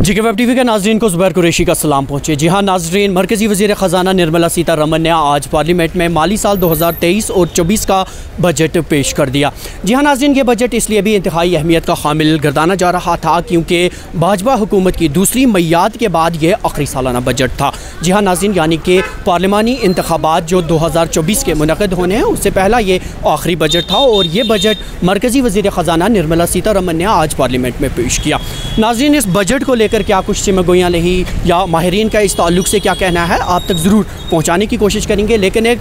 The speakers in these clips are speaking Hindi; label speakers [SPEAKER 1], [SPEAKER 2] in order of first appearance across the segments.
[SPEAKER 1] जी के वेब टीवी के नाजरीन को ज़ुबैर कुरैशी का सलाम पहुँचे। जी हाँ नाजरीन, मरकज़ी वज़ीर ख़जाना निर्मला सीतारमन ने आज पार्लियामेंट में माली साल 2023 और 24 का बजट पेश कर दिया। जी हाँ नाजरीन, ये बजट इसलिए भी इंतहाई अहमियत का हामिल गर्दाना जा रहा था क्योंकि भाजपा हुकूमत की दूसरी मियाद के बाद ये आखिरी सालाना बजट था। जी हाँ नाजरीन, यानी कि पार्लिमानी इंतखाबात जो 2024 के मुनक़िद होने हैं उससे पहला ये आखिरी बजट था और ये बजट मरकज़ी वज़ीर ख़जाना निर्मला सीतारमन ने आज पार्लियामेंट में पेश किया। नाजरीन, इस बजट को लेकर क्या कुछ सिमगोइयाँ रही या माहिरीन का इस ताल्लुक़ से क्या कहना है आप तक ज़रूर पहुँचाने की कोशिश करेंगे, लेकिन एक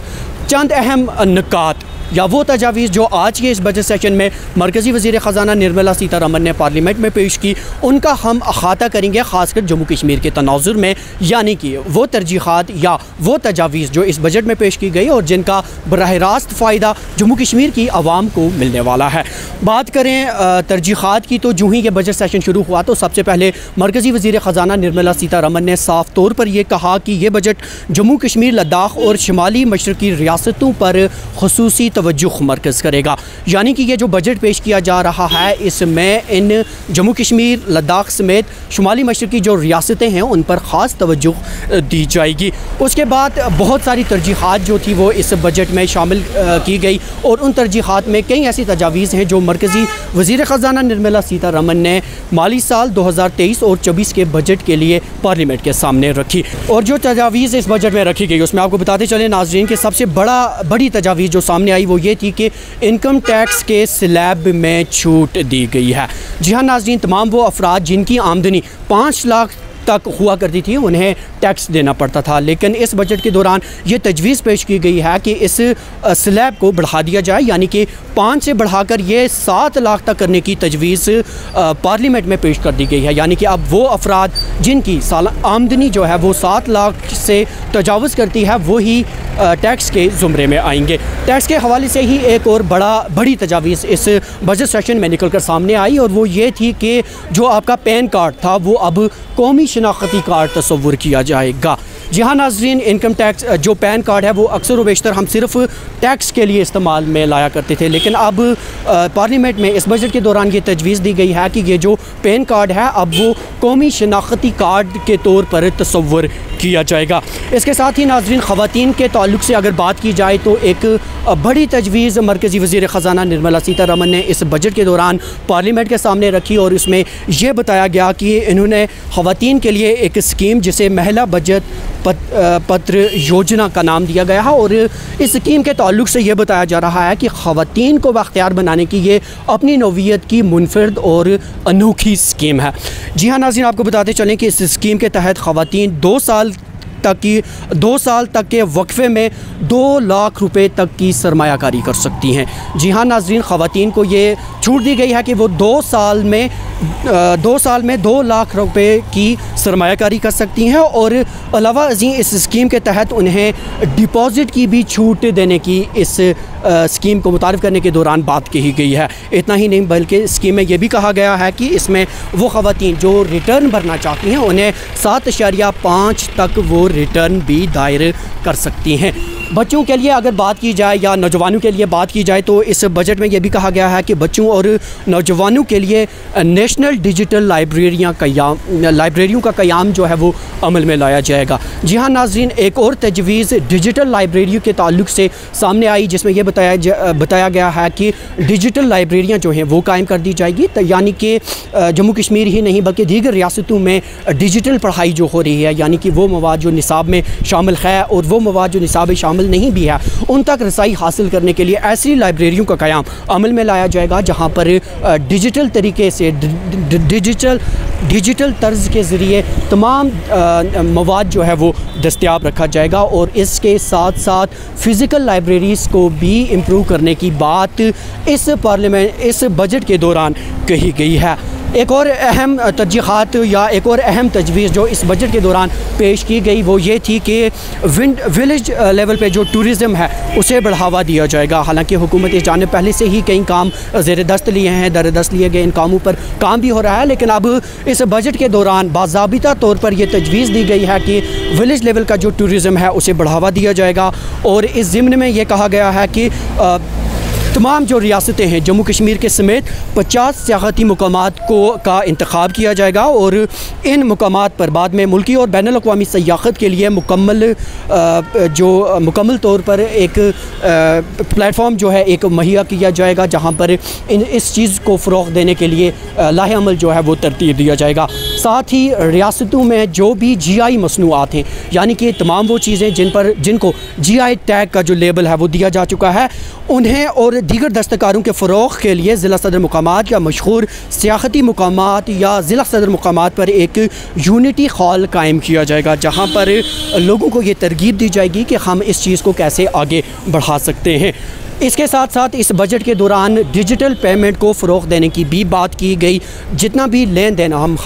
[SPEAKER 1] चंद अहम नुकात या वो तजावीज़ जो आज के इस बजट सेशन में मरकज़ी वज़ीर ख़जाना निर्मला सीतारमन ने पार्लियामेंट में पेश की उनका हम अहाता करेंगे, ख़ासकर जम्मू कश्मीर के तनाज़ुर में, यानी कि वो तरजीहात या वो तजावीज़ जो इस बजट में पेश की गई और जिनका बराह रास्त फ़ायदा जम्मू कश्मीर की आवाम को मिलने वाला है। बात करें तरजीहात की तो जूँ ही ये बजट सेशन शुरू हुआ तो सबसे पहले मरकज़ी वज़ीर ख़जाना निर्मला सीतारमन ने साफ़ तौर पर यह कहा कि ये बजट जम्मू कश्मीर, लद्दाख और शुमाली मशरक़ी रियासतों पर ख़ुसूसी तवज्जुह मरकज़ करेगा। यानी कि ये जो बजट पेश किया जा रहा है इसमें इन जम्मू कश्मीर, लद्दाख समेत शुमाली मशरक़ी जो रियासतें हैं उन पर ख़ास तवज्जुह दी जाएगी। उसके बाद बहुत सारी तरजीहात जो थी वो इस बजट में शामिल की गई और उन तरजीहात में कई ऐसी तजावीज़ हैं जो मरकज़ी वज़ीर ख़जाना निर्मला सीतारमन ने माली साल 2023 और 24 के बजट के लिए पार्लियामेंट के सामने रखी। और जो तजावीज़ इस बजट में रखी गई उसमें आपको बताते चले नाज़रीन कि सबसे बड़ी तजावीज़ जो सामने आई वो ये थी कि इनकम टैक्स के स्लैब में छूट दी गई है। जी हाँ नाज़रीन, तमाम वो अफराद जिनकी आमदनी 5 लाख तक हुआ करती थी उन्हें टैक्स देना पड़ता था, लेकिन इस बजट के दौरान ये तजवीज़ पेश की गई है कि इस स्लैब को बढ़ा दिया जाए, यानी कि 5 से बढ़ाकर ये 7 लाख तक करने की तजवीज़ पार्लियामेंट में पेश कर दी गई है। यानी कि अब वो अफराद जिनकी साल आमदनी जो है वो 7 लाख से तजावज़ करती है वही टैक्स के ज़ुमरे में आएंगे। टैक्स के हवाले से ही एक और बड़ी तजावीज़ इस बजट सेशन में निकल कर सामने आई और वो ये थी कि जो आपका पैन कार्ड था वो अब कौमी शनाख्ती कार्ड तस्वुर किया जाएगा। जी हाँ नाज़रीन, इनकम टैक्स जो पैन कार्ड है वो अक्सर व बेशतर हम सिर्फ टैक्स के लिए इस्तेमाल में लाया करते थे, लेकिन अब पार्लियामेंट में इस बजट के दौरान ये तजवीज़ दी गई है कि ये जो पैन कार्ड है अब वो कौमी शनाख्ती कार्ड के तौर पर तस्वुर किया जाएगा। इसके साथ ही नाज़रीन, ख़वातीन के ताल्लुक़ से अगर बात की जाए तो एक बड़ी तजवीज़ मरकज़ी वज़ीर ख़जाना निर्मला सीतारमन ने इस बजट के दौरान पार्लियामेंट के सामने रखी और इसमें यह बताया गया कि इन्होंने ख़वातीन के लिए एक स्कीम जिसे महिला बचत पत्र योजना का नाम दिया गया है और इस स्कीम के ताल्लुक़ से ये बताया जा रहा है कि ख़वातीन को बाख्तियार बनाने की ये अपनी नौइयत की मुनफरद और अनोखी स्कीम है। जी हाँ नाज़रीन, आपको बताते चलें कि इस स्कीम के तहत ख़वातीन 2 साल तक के वक्फे में 2 लाख रुपए तक की सरमायाकारी कर सकती हैं। जी हाँ नाज़रीन, ख़वातीन को ये छूट दी गई है कि वो 2 साल में 2 लाख रुपए की सरमायाकारी कर सकती हैं और अलावा अज़ीं इस स्कीम के तहत उन्हें डिपॉज़िट की भी छूट देने की इस स्कीम को मुतारिफ़ करने के दौरान बात कही गई है। इतना ही नहीं बल्कि स्कीम में यह भी कहा गया है कि इसमें वो ख़वातीन जो रिटर्न भरना चाहती हैं उन्हें 7.5 तक वो रिटर्न भी दायर कर सकती हैं। बच्चों के लिए अगर बात की जाए या नौजवानों के लिए बात की जाए तो इस बजट में यह भी कहा गया है कि बच्चों और नौजवानों के लिए नेशनल डिजिटल लाइब्रेरियों का क़याम जो है वो अमल में लाया जाएगा। जी हाँ नाज़रीन, एक और तजवीज़ डिजिटल लाइब्रेरियों के ताल्लुक़ से सामने आई जिसमें यह बताया गया है कि डिजिटल लाइब्रेरियाँ जो हैं वो कायम कर दी जाएगी, यानी कि जम्मू कश्मीर ही नहीं बल्कि दीगर रियासतों में डिजिटल पढ़ाई जो हो रही है, यानी कि वो मवाद जो निसाब में शामिल है और वो मवाद जो निसाब में शामिल नहीं भी है उन तक रसाई हासिल करने के लिए ऐसी लाइब्रेरियों का क़याम अमल में लाया जाएगा जहां पर डिजिटल तरीके से डिजिटल तर्ज के ज़रिए तमाम मवाद जो है वो दस्तयाब रखा जाएगा और इसके साथ साथ फ़िज़िकल लाइब्रेरीज़ को भी इम्प्रूव करने की बात इस बजट के दौरान कही गई है। एक और अहम तरजीहात या एक और अहम तजवीज़ जो इस बजट के दौरान पेश की गई वो ये थी कि विलेज लेवल पे जो टूरिज़म है उसे बढ़ावा दिया जाएगा। हालांकि हुकूमत इस जानिब पहले से ही कई काम ज़ेर दस्त लिए हैं, दर दस्त लिए गए, इन कामों पर काम भी हो रहा है, लेकिन अब इस बजट के दौरान बाज़ाबिता तौर पर यह तजवीज़ दी गई है कि विलेज लेवल का जो टूरिज़म है उसे बढ़ावा दिया जाएगा और इस ज़िम्न में यह कहा गया है कि तमाम जो रियासतें हैं जम्मू कश्मीर के समेत 50 सियाहती मकामात का इंतखाब किया जाएगा और इन मकामात पर बाद में मुल्की और बैनुल अक़वामी सयाहत के लिए मुकम्मल तौर पर एक प्लेटफॉर्म जो है एक मुहैया किया जाएगा, जहाँ पर इस चीज़ को फ़रोग़ देने के लिए लाहे अमल जो है वो तरतीब दिया जाएगा। साथ ही रियासतों में जो भी GI मसनूआत हैं, यानी कि तमाम वो चीज़ें जिनको GI टैग का जो लेबल है वो दिया जा चुका है, उन्हें और दीगर दस्तकारों के फ़रोग़ के लिए ज़िला सदर मकामात या मशहूर सियाहती मकामात या ज़िला सदर मकामात पर एक यूनिटी हॉल कायम किया जाएगा, जहाँ पर लोगों को ये तरगीब दी जाएगी कि हम इस चीज़ को कैसे आगे बढ़ा सकते हैं। इसके साथ साथ इस बजट के दौरान डिजिटल पेमेंट को फ़रोग़ देने की भी बात की गई। जितना भी लेन देन हम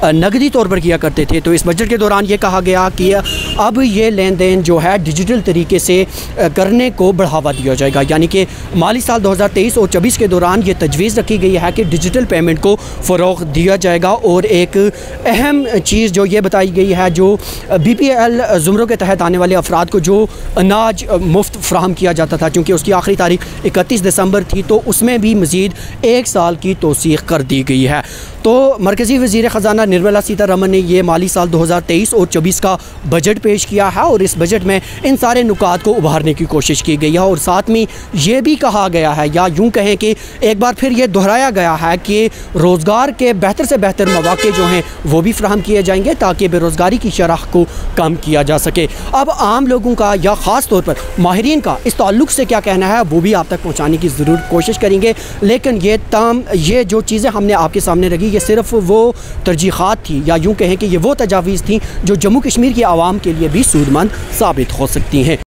[SPEAKER 1] नकदी तौर पर किया करते थे, तो इस बजट के दौरान ये कहा गया कि अब ये लेन देन जो है डिजिटल तरीके से करने को बढ़ावा दिया जाएगा, यानी कि माली साल 2023 और 24 के दौरान ये तजवीज़ रखी गई है कि डिजिटल पेमेंट को फ़रोग़ दिया जाएगा। और एक अहम चीज़ जो ये बताई गई है, जो BPL ज़ुमरों के तहत आने वाले अफराद को जो अनाज मुफ्त फ़राहम किया जाता था, चूँकि उसकी आखिरी तारीख 31 दिसंबर थी, तो उसमें भी मज़ीद 1 साल की तौसीक़ कर दी गई है। तो मरकज़ी वज़ीर ख़ज़ाना निर्मला सीतारमन ने ये माली साल 2023 और 24 का बजट पेश किया है और इस बजट में इन सारे नुकात को उभारने की कोशिश की गई है। और साथ में ये भी कहा गया है, या यूँ कहें कि एक बार फिर ये दोहराया गया है कि रोज़गार के बेहतर से बेहतर मौक़े जो हैं वो भी फ़राहम किए जाएंगे, ताकि बेरोज़गारी की शरह को कम किया जा सके। अब आम लोगों का या ख़ास तौर पर माहिरीन का इस ताल्लुक़ से क्या कहना है, वो भी आप तक पहुँचाने की ज़रूर कोशिश करेंगे। लेकिन ये जो चीज़ें हमने आपके सामने रखी, ये सिर्फ वो तरजीहात थी, या यूँ कहें कि ये वो तजावीज़ थी जो जम्मू कश्मीर की आवाम के लिए भी सूदमंद साबित हो सकती हैं।